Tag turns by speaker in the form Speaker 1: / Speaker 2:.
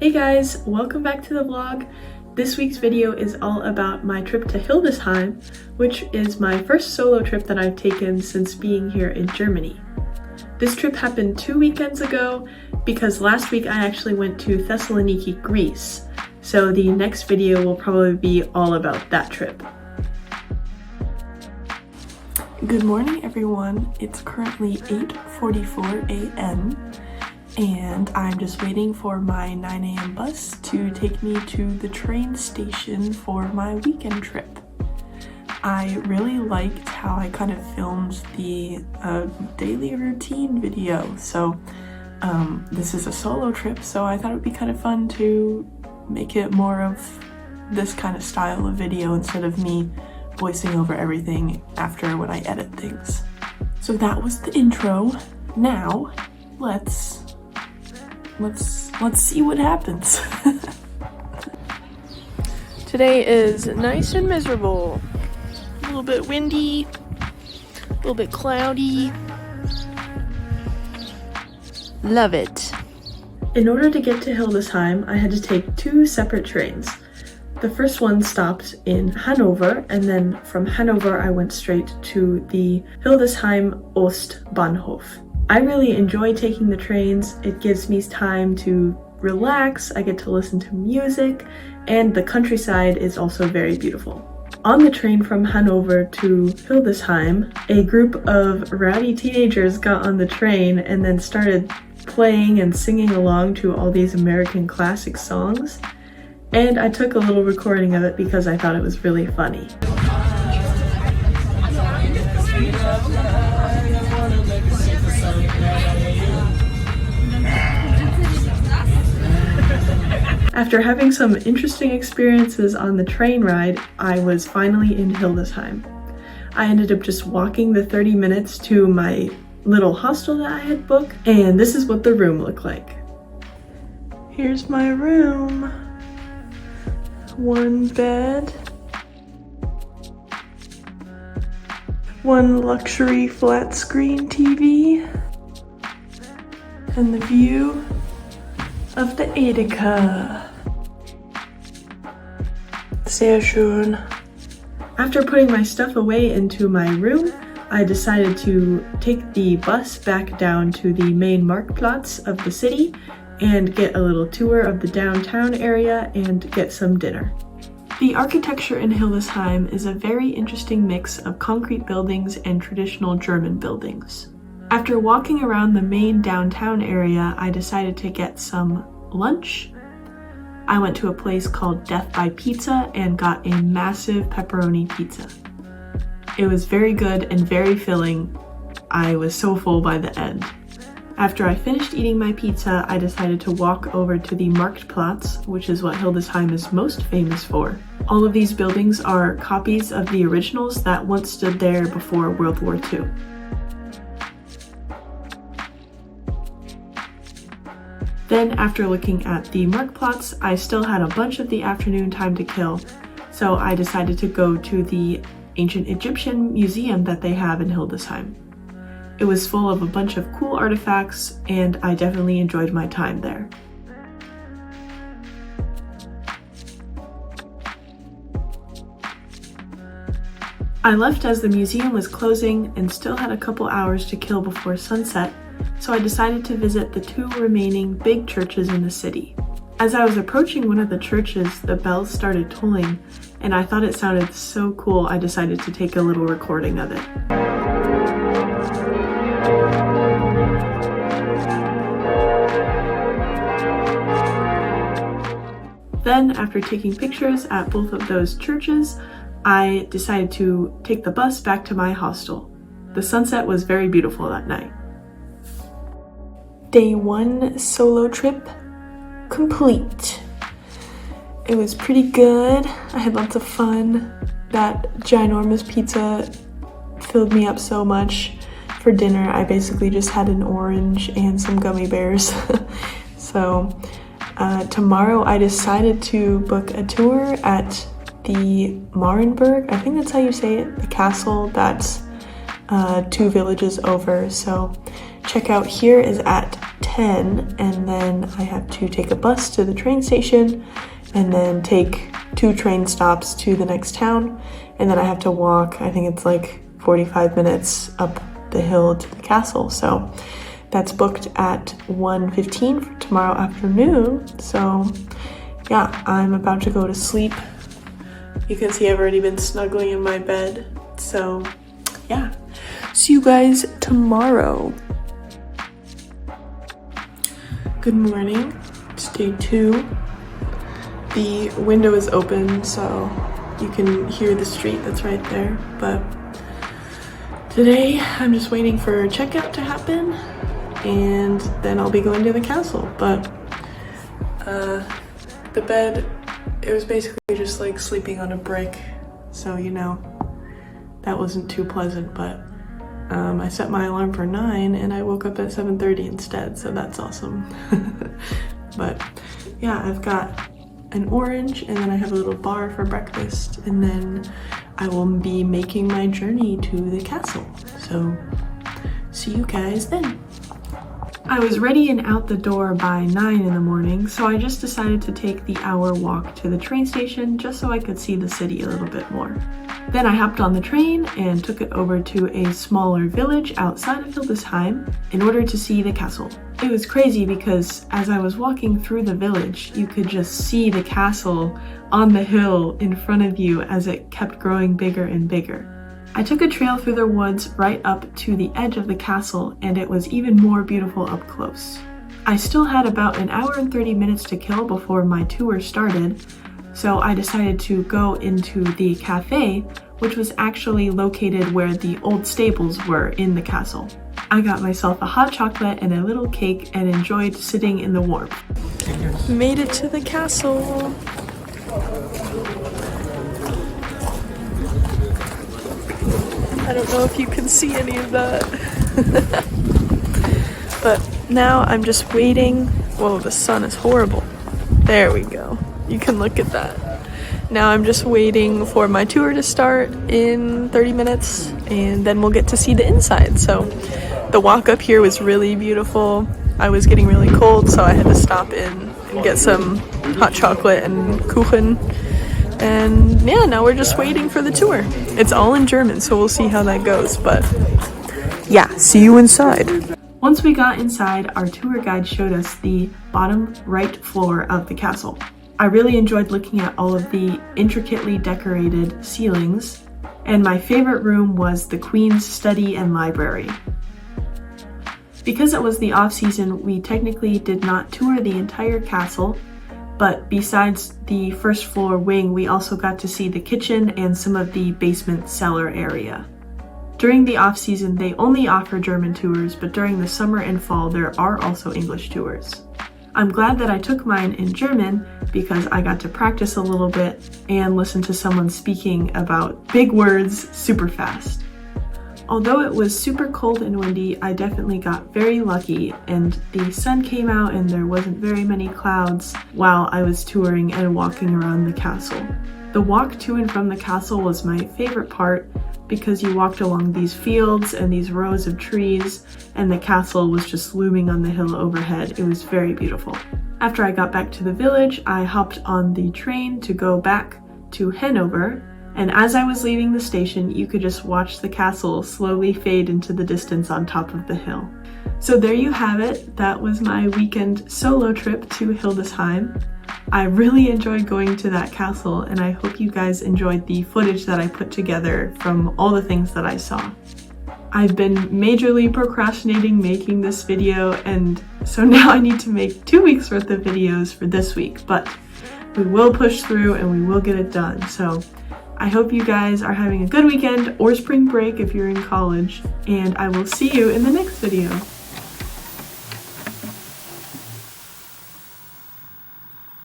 Speaker 1: Hey guys, welcome back to the vlog. This week's video is all about my trip to Hildesheim, which is my first solo trip that I've taken since being here in Germany. This trip happened 2 weekends ago because last week I actually went to Thessaloniki, Greece. So the next video will probably be all about that trip. Good morning everyone. It's currently 8:44 a.m. and I'm just waiting for my 9 a.m. bus to take me to the train station for my weekend trip. I really liked how I kind of filmed the daily routine video. So this is a solo trip, so I thought it would be kind of fun to make it more of this kind of style of video instead of me voicing over everything after when I edit things. So that was the intro. Now let's see what happens. Today is nice and miserable. A little bit windy, a little bit cloudy. Love it. In order to get to Hildesheim, I had to take 2 separate trains. The first one stopped in Hanover, and then from Hanover I went straight to the Hildesheim Ostbahnhof. I really enjoy taking the trains. It gives me time to relax, I get to listen to music, and the countryside is also very beautiful. On the train from Hanover to Hildesheim, a group of rowdy teenagers got on the train and then started playing and singing along to all these American classic songs. And I took a little recording of it because I thought it was really funny. After having some interesting experiences on the train ride, I was finally in Hildesheim. I ended up just walking the 30 minutes to my little hostel that I had booked, and this is what the room looked like. Here's my room. 1 bed. 1 luxury flat screen TV. And the view of the Edeka. Sehr schön. After putting my stuff away into my room, I decided to take the bus back down to the main Marktplatz of the city and get a little tour of the downtown area and get some dinner. The architecture in Hildesheim is a very interesting mix of concrete buildings and traditional German buildings. After walking around the main downtown area, I decided to get some lunch. I went to a place called Death by Pizza and got a massive pepperoni pizza. It was very good and very filling. I was so full by the end. After I finished eating my pizza, I decided to walk over to the Marktplatz, which is what Hildesheim is most famous for. All of these buildings are copies of the originals that once stood there before World War II. Then, after looking at the Marktplatz, I still had a bunch of the afternoon time to kill, so I decided to go to the ancient Egyptian museum that they have in Hildesheim. It was full of a bunch of cool artifacts, and I definitely enjoyed my time there. I left as the museum was closing and still had a couple hours to kill before sunset, so I decided to visit the 2 remaining big churches in the city. As I was approaching one of the churches, the bells started tolling, and I thought it sounded so cool I decided to take a little recording of it. Then, after taking pictures at both of those churches, I decided to take the bus back to my hostel. The sunset was very beautiful that night. Day 1 solo trip complete. It was pretty good. I had lots of fun. That ginormous pizza filled me up so much. For dinner, I basically just had an orange and some gummy bears. So tomorrow I decided to book a tour at the Marienburg, I think that's how you say it, the castle that's 2 villages over. So checkout here is at 10, and then I have to take a bus to the train station and then take 2 train stops to the next town, and then I have to walk, I think it's like 45 minutes up the hill to the castle. So that's booked at 1:15 for tomorrow afternoon. So yeah, I'm about to go to sleep. You can see I've already been snuggling in my bed. So yeah, see you guys tomorrow. Good morning, it's day 2. The window is open so you can hear the street that's right there, but today I'm just waiting for checkout to happen and then I'll be going to the castle. But the bed, it was basically just like sleeping on a brick, so you know, that wasn't too pleasant, but I set my alarm for 9 and I woke up at 7:30 instead, so that's awesome. But yeah, I've got an orange and then I have a little bar for breakfast, and then I will be making my journey to the castle. So see you guys then. I was ready and out the door by 9 in the morning, so I just decided to take the hour walk to the train station just so I could see the city a little bit more. Then I hopped on the train and took it over to a smaller village outside of Hildesheim in order to see the castle. It was crazy because as I was walking through the village, you could just see the castle on the hill in front of you as it kept growing bigger and bigger. I took a trail through the woods right up to the edge of the castle, and it was even more beautiful up close. I still had about an hour and 30 minutes to kill before my tour started, so I decided to go into the cafe, which was actually located where the old stables were in the castle. I got myself a hot chocolate and a little cake and enjoyed sitting in the warmth. Made it to the castle. I don't know if you can see any of that. But now I'm just waiting. Whoa, the sun is horrible. There we go. You can look at that. Now I'm just waiting for my tour to start in 30 minutes, and then we'll get to see the inside. So the walk up here was really beautiful. I was getting really cold, so I had to stop in and get some hot chocolate and kuchen. And yeah, now we're just waiting for the tour. It's all in German, so we'll see how that goes, but yeah, see you inside. Once we got inside, our tour guide showed us the bottom right floor of the castle. I really enjoyed looking at all of the intricately decorated ceilings, and my favorite room was the Queen's study and library. Because it was the off-season, we technically did not tour the entire castle, but besides the first floor wing, we also got to see the kitchen and some of the basement cellar area. During the off-season, they only offer German tours, but during the summer and fall, there are also English tours. I'm glad that I took mine in German because I got to practice a little bit and listen to someone speaking about big words super fast. Although it was super cold and windy, I definitely got very lucky, and the sun came out and there wasn't very many clouds while I was touring and walking around the castle. The walk to and from the castle was my favorite part because you walked along these fields and these rows of trees, and the castle was just looming on the hill overhead. It was very beautiful. After I got back to the village, I hopped on the train to go back to Hanover, and as I was leaving the station, you could just watch the castle slowly fade into the distance on top of the hill. So there you have it. That was my weekend solo trip to Hildesheim. I really enjoyed going to that castle, and I hope you guys enjoyed the footage that I put together from all the things that I saw. I've been majorly procrastinating making this video, and so now I need to make 2 weeks worth of videos for this week, but we will push through and we will get it done. So I hope you guys are having a good weekend or spring break if you're in college, and I will see you in the next video.